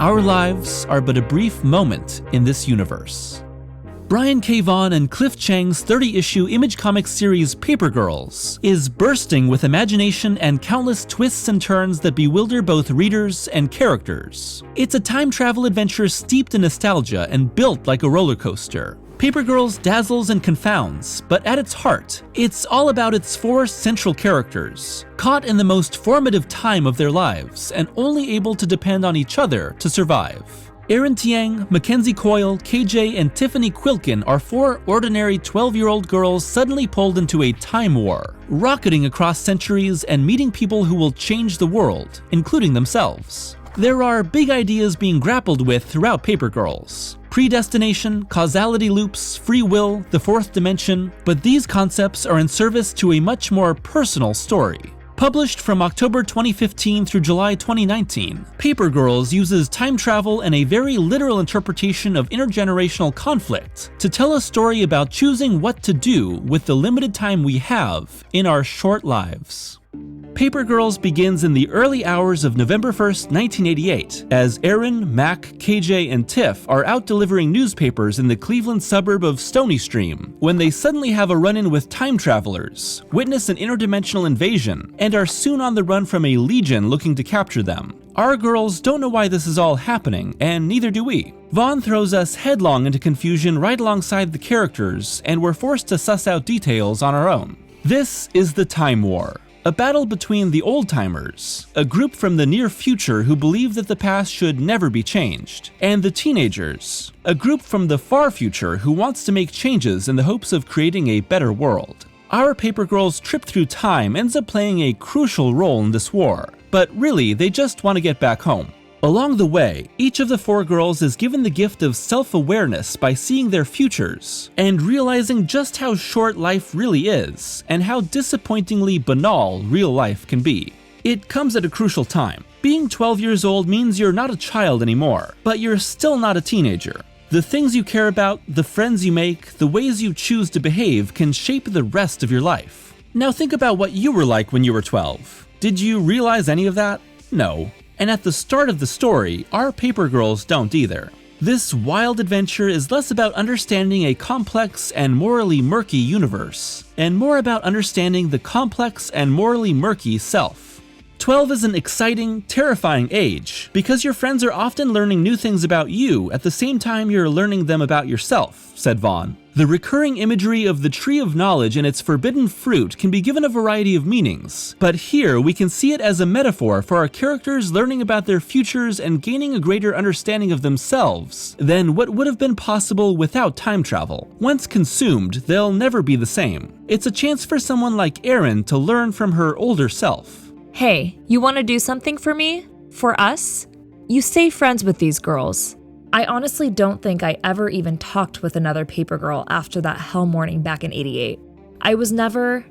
Our lives are but a brief moment in this universe. Brian K. Vaughan and Cliff Chiang's 30-issue Image Comics series Paper Girls is bursting with imagination and countless twists and turns that bewilder both readers and characters. It's a time travel adventure steeped in nostalgia and built like a roller coaster. Paper Girls dazzles and confounds, but at its heart, it's all about its 4 central characters, caught in the most formative time of their lives and only able to depend on each other to survive. Erin Tiang, Mackenzie Coyle, KJ, and Tiffany Quilkin are 4 ordinary 12-year-old girls suddenly pulled into a time war, rocketing across centuries and meeting people who will change the world, including themselves. There are big ideas being grappled with throughout Paper Girls. Predestination, causality loops, free will, the 4th dimension, but these concepts are in service to a much more personal story. Published from October 2015 through July 2019, Paper Girls uses time travel and a very literal interpretation of intergenerational conflict to tell a story about choosing what to do with the limited time we have in our short lives. Paper Girls begins in the early hours of November 1st, 1988, as Erin, Mac, KJ, and Tiff are out delivering newspapers in the Cleveland suburb of Stony Stream when they suddenly have a run-in with time travelers, witness an interdimensional invasion, and are soon on the run from a legion looking to capture them. Our girls don't know why this is all happening, and neither do we. Vaughan throws us headlong into confusion right alongside the characters, and we're forced to suss out details on our own. This is the Time War. A battle between the old-timers, a group from the near future who believe that the past should never be changed, and the teenagers, a group from the far future who wants to make changes in the hopes of creating a better world. Our Paper Girls' trip through time ends up playing a crucial role in this war, but really they just want to get back home. Along the way, each of the 4 girls is given the gift of self-awareness by seeing their futures and realizing just how short life really is and how disappointingly banal real life can be. It comes at a crucial time. Being 12 years old means you're not a child anymore, but you're still not a teenager. The things you care about, the friends you make, the ways you choose to behave can shape the rest of your life. Now think about what you were like when you were 12. Did you realize any of that? No. And at the start of the story, our Paper Girls don't either. This wild adventure is less about understanding a complex and morally murky universe, and more about understanding the complex and morally murky self. 12 is an exciting, terrifying age, because your friends are often learning new things about you at the same time you're learning them about yourself, said Vaughan. The recurring imagery of the tree of knowledge and its forbidden fruit can be given a variety of meanings, but here we can see it as a metaphor for our characters learning about their futures and gaining a greater understanding of themselves than what would have been possible without time travel. Once consumed, they'll never be the same. It's a chance for someone like Erin to learn from her older self. Hey, you want to do something for me? For us? You stay friends with these girls. I honestly don't think I ever even talked with another paper girl after that hell morning back in '88. I was never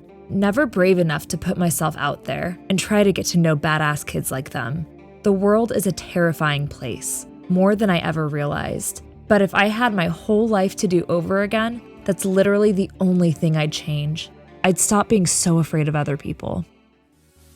brave enough to put myself out there and try to get to know badass kids like them. The world is a terrifying place, more than I ever realized. But if I had my whole life to do over again, that's literally the only thing I'd change. I'd stop being so afraid of other people.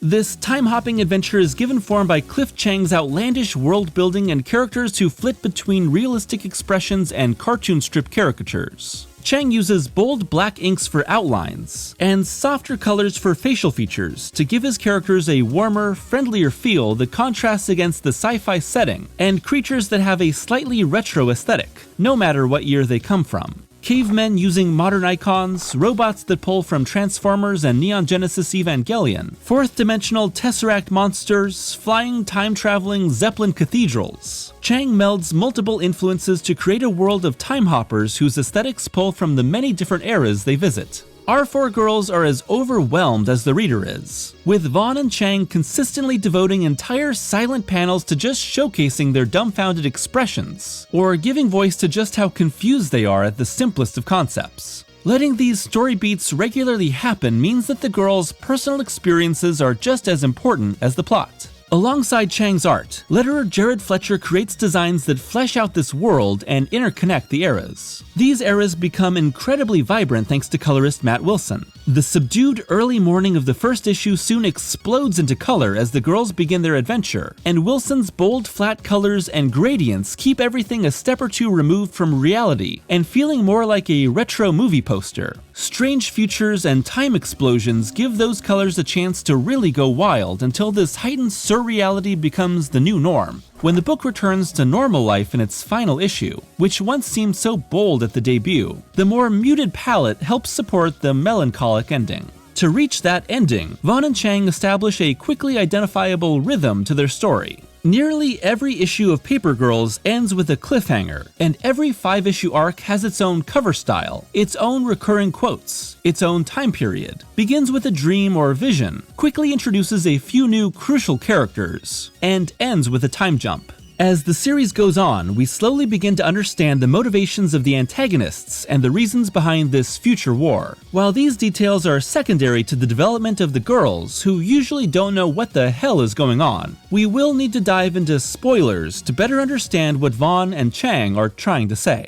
This time-hopping adventure is given form by Cliff Chiang's outlandish world-building and characters who flit between realistic expressions and cartoon strip caricatures. Chiang uses bold black inks for outlines and softer colors for facial features to give his characters a warmer, friendlier feel that contrasts against the sci-fi setting and creatures that have a slightly retro aesthetic, no matter what year they come from. Cavemen using modern icons, robots that pull from Transformers and Neon Genesis Evangelion, fourth-dimensional Tesseract monsters, flying, time-traveling Zeppelin cathedrals. Chiang melds multiple influences to create a world of time hoppers whose aesthetics pull from the many different eras they visit. Our 4 girls are as overwhelmed as the reader is, with Vaughan and Chiang consistently devoting entire silent panels to just showcasing their dumbfounded expressions, or giving voice to just how confused they are at the simplest of concepts. Letting these story beats regularly happen means that the girls' personal experiences are just as important as the plot. Alongside Chiang's art, letterer Jared Fletcher creates designs that flesh out this world and interconnect the eras. These eras become incredibly vibrant thanks to colorist Matt Wilson. The subdued early morning of the first issue soon explodes into color as the girls begin their adventure, and Wilson's bold flat colors and gradients keep everything a step or two removed from reality and feeling more like a retro movie poster. Strange futures and time explosions give those colors a chance to really go wild until this heightened surreality becomes the new norm, when the book returns to normal life in its final issue, which once seemed so bold at the debut. The more muted palette helps support the melancholic ending. To reach that ending, Vaughan and Chiang establish a quickly identifiable rhythm to their story. Nearly every issue of Paper Girls ends with a cliffhanger, and every 5-issue arc has its own cover style, its own recurring quotes, its own time period, begins with a dream or vision, quickly introduces a few new crucial characters, and ends with a time jump. As the series goes on, we slowly begin to understand the motivations of the antagonists and the reasons behind this future war. While these details are secondary to the development of the girls, who usually don't know what the hell is going on, we will need to dive into spoilers to better understand what Vaughan and Chiang are trying to say.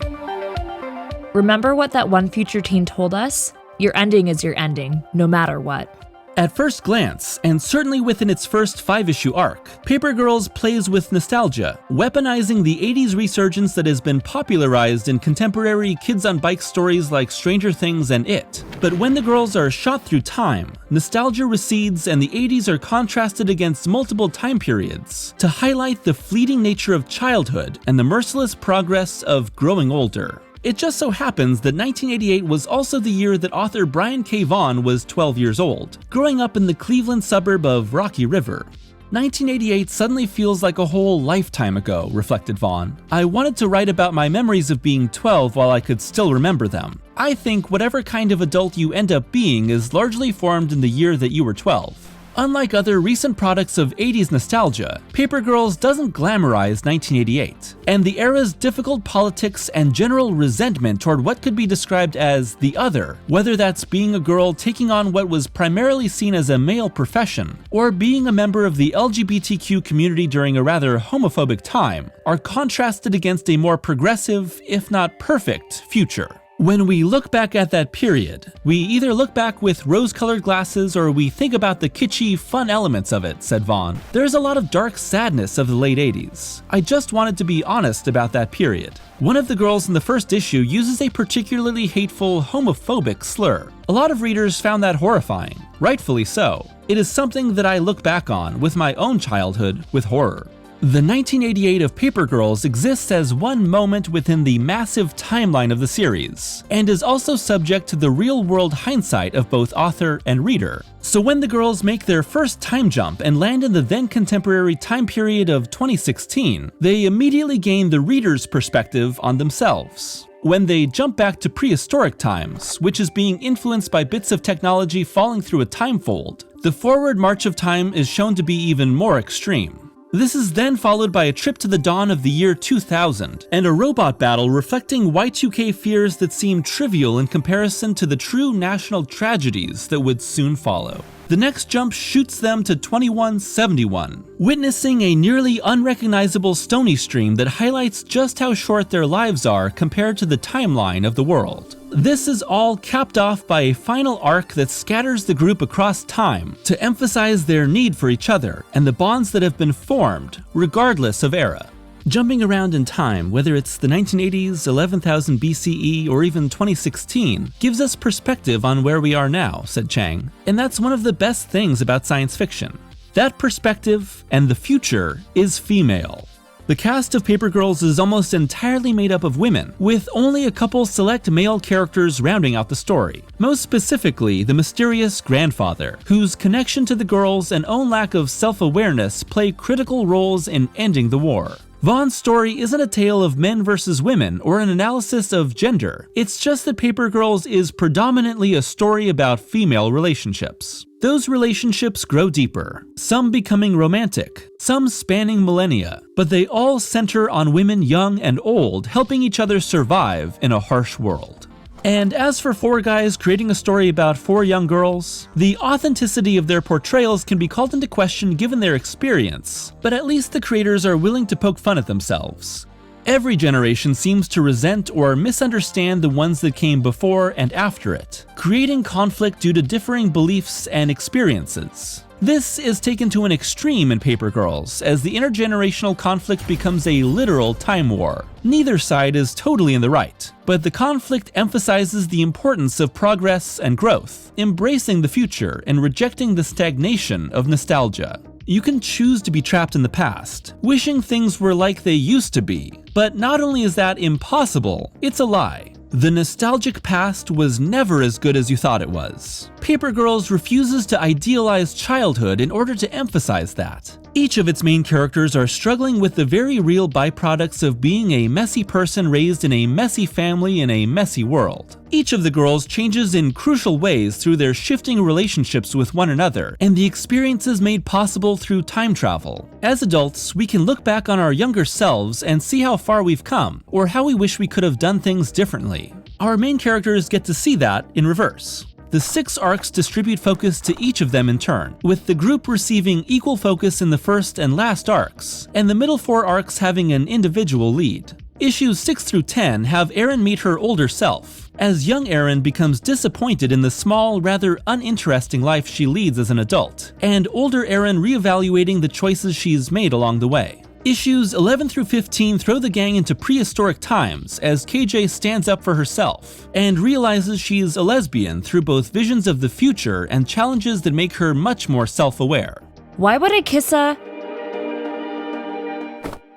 Remember what that one future teen told us? Your ending is your ending, no matter what. At first glance, and certainly within its first 5-issue arc, Paper Girls plays with nostalgia, weaponizing the 80s resurgence that has been popularized in contemporary kids on bike stories like Stranger Things and It. But when the girls are shot through time, nostalgia recedes and the 80s are contrasted against multiple time periods to highlight the fleeting nature of childhood and the merciless progress of growing older. It just so happens that 1988 was also the year that author Brian K. Vaughan was 12 years old, growing up in the Cleveland suburb of Rocky River. 1988 suddenly feels like a whole lifetime ago, reflected Vaughan. I wanted to write about my memories of being 12 while I could still remember them. I think whatever kind of adult you end up being is largely formed in the year that you were 12. Unlike other recent products of 80s nostalgia, Paper Girls doesn't glamorize 1988, and the era's difficult politics and general resentment toward what could be described as the other, whether that's being a girl taking on what was primarily seen as a male profession, or being a member of the LGBTQ community during a rather homophobic time, are contrasted against a more progressive, if not perfect, future. When we look back at that period, we either look back with rose-colored glasses or we think about the kitschy, fun elements of it, said Vaughan. There's a lot of dark sadness of the late 80s. I just wanted to be honest about that period. One of the girls in the first issue uses a particularly hateful, homophobic slur. A lot of readers found that horrifying, rightfully so. It is something that I look back on with my own childhood with horror. The 1988 of Paper Girls exists as one moment within the massive timeline of the series, and is also subject to the real-world hindsight of both author and reader. So when the girls make their first time jump and land in the then-contemporary time period of 2016, they immediately gain the reader's perspective on themselves. When they jump back to prehistoric times, which is being influenced by bits of technology falling through a time fold, the forward march of time is shown to be even more extreme. This is then followed by a trip to the dawn of the year 2000, and a robot battle reflecting Y2K fears that seem trivial in comparison to the true national tragedies that would soon follow. The next jump shoots them to 2171, witnessing a nearly unrecognizable stony stream that highlights just how short their lives are compared to the timeline of the world. This is all capped off by a final arc that scatters the group across time to emphasize their need for each other and the bonds that have been formed, regardless of era. Jumping around in time, whether it's the 1980s, 11,000 BCE, or even 2016, gives us perspective on where we are now, said Chiang, and that's one of the best things about science fiction. That perspective, and the future, is female. The cast of Paper Girls is almost entirely made up of women, with only a couple select male characters rounding out the story. Most specifically, the mysterious grandfather, whose connection to the girls and own lack of self-awareness play critical roles in ending the war. Vaughan's story isn't a tale of men versus women or an analysis of gender. It's just that Paper Girls is predominantly a story about female relationships. Those relationships grow deeper, some becoming romantic, some spanning millennia, but they all center on women young and old helping each other survive in a harsh world. And as for 4 guys creating a story about 4 young girls, the authenticity of their portrayals can be called into question given their experience, but at least the creators are willing to poke fun at themselves. Every generation seems to resent or misunderstand the ones that came before and after it, creating conflict due to differing beliefs and experiences. This is taken to an extreme in Paper Girls, as the intergenerational conflict becomes a literal time war. Neither side is totally in the right, but the conflict emphasizes the importance of progress and growth, embracing the future and rejecting the stagnation of nostalgia. You can choose to be trapped in the past, wishing things were like they used to be, but not only is that impossible, it's a lie. The nostalgic past was never as good as you thought it was. Paper Girls refuses to idealize childhood in order to emphasize that. Each of its main characters are struggling with the very real byproducts of being a messy person raised in a messy family in a messy world. Each of the girls changes in crucial ways through their shifting relationships with one another and the experiences made possible through time travel. As adults, we can look back on our younger selves and see how far we've come, or how we wish we could have done things differently. Our main characters get to see that in reverse. The 6 arcs distribute focus to each of them in turn, with the group receiving equal focus in the first and last arcs, and the middle 4 arcs having an individual lead. Issues 6 through 10 have Erin meet her older self, as young Erin becomes disappointed in the small, rather uninteresting life she leads as an adult, and older Erin reevaluating the choices she's made along the way. Issues 11 through 15 throw the gang into prehistoric times as KJ stands up for herself and realizes she's a lesbian through both visions of the future and challenges that make her much more self-aware. Why would I kiss a...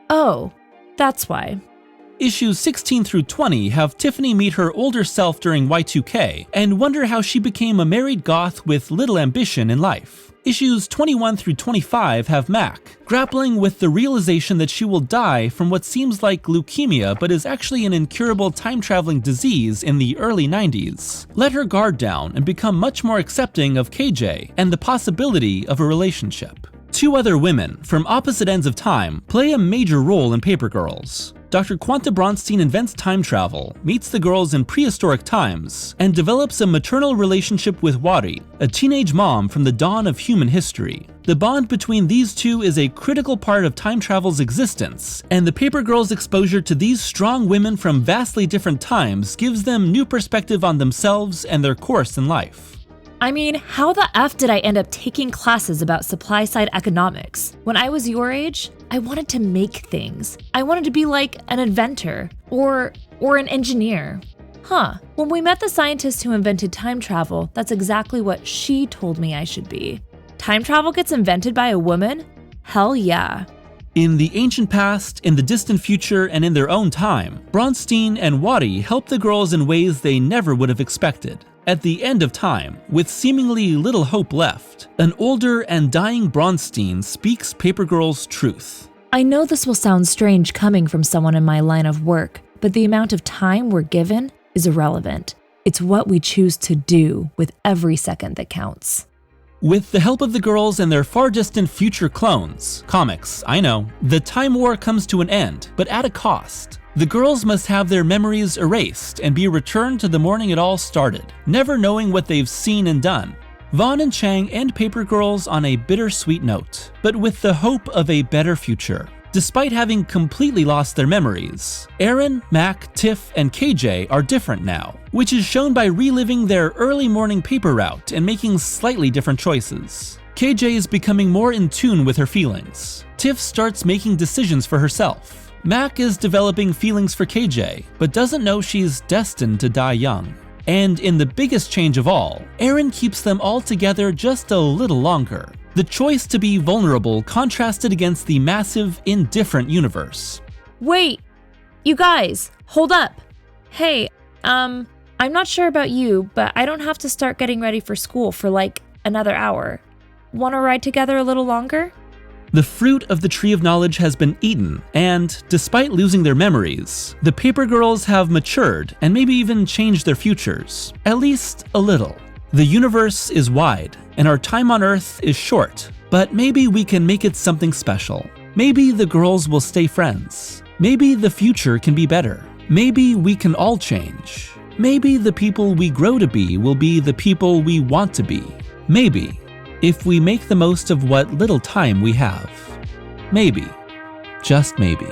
Oh, that's why. Issues 16 through 20 have Tiffany meet her older self during Y2K and wonder how she became a married goth with little ambition in life. Issues 21 through 25 have Mac, grappling with the realization that she will die from what seems like leukemia but is actually an incurable time-traveling disease in the early 90s. Let her guard down and become much more accepting of KJ and the possibility of a relationship. 2 other women, from opposite ends of time, play a major role in Paper Girls. Dr. Quanta Bronstein invents time travel, meets the girls in prehistoric times, and develops a maternal relationship with Wadi, a teenage mom from the dawn of human history. The bond between these two is a critical part of time travel's existence, and the Paper Girls' exposure to these strong women from vastly different times gives them new perspective on themselves and their course in life. I mean, how the F did I end up taking classes about supply-side economics? When I was your age, I wanted to make things. I wanted to be like an inventor or an engineer. When we met the scientist who invented time travel, that's exactly what she told me I should be. Time travel gets invented by a woman? Hell yeah. In the ancient past, in the distant future, and in their own time, Bronstein and Wadi help the girls in ways they never would have expected. At the end of time, with seemingly little hope left, an older and dying Bronstein speaks Paper Girl's truth. I know this will sound strange coming from someone in my line of work, but the amount of time we're given is irrelevant. It's what we choose to do with every second that counts. With the help of the girls and their far distant future clones, comics, I know, the time war comes to an end, but at a cost. The girls must have their memories erased and be returned to the morning it all started, never knowing what they've seen and done. Vaughan and Chiang end Paper Girls on a bittersweet note, but with the hope of a better future. Despite having completely lost their memories, Erin, Mac, Tiff, and KJ are different now, which is shown by reliving their early morning paper route and making slightly different choices. KJ is becoming more in tune with her feelings. Tiff starts making decisions for herself. Mac is developing feelings for KJ, but doesn't know she's destined to die young. And in the biggest change of all, Erin keeps them all together just a little longer. The choice to be vulnerable contrasted against the massive, indifferent universe. Wait, you guys, hold up. Hey, I'm not sure about you, but I don't have to start getting ready for school for like another hour. Want to ride together a little longer? The fruit of the Tree of Knowledge has been eaten, and despite losing their memories, the Paper Girls have matured and maybe even changed their futures, at least a little. The universe is wide, and our time on Earth is short, but maybe we can make it something special. Maybe the girls will stay friends. Maybe the future can be better. Maybe we can all change. Maybe the people we grow to be will be the people we want to be. Maybe, if we make the most of what little time we have. Maybe, just maybe.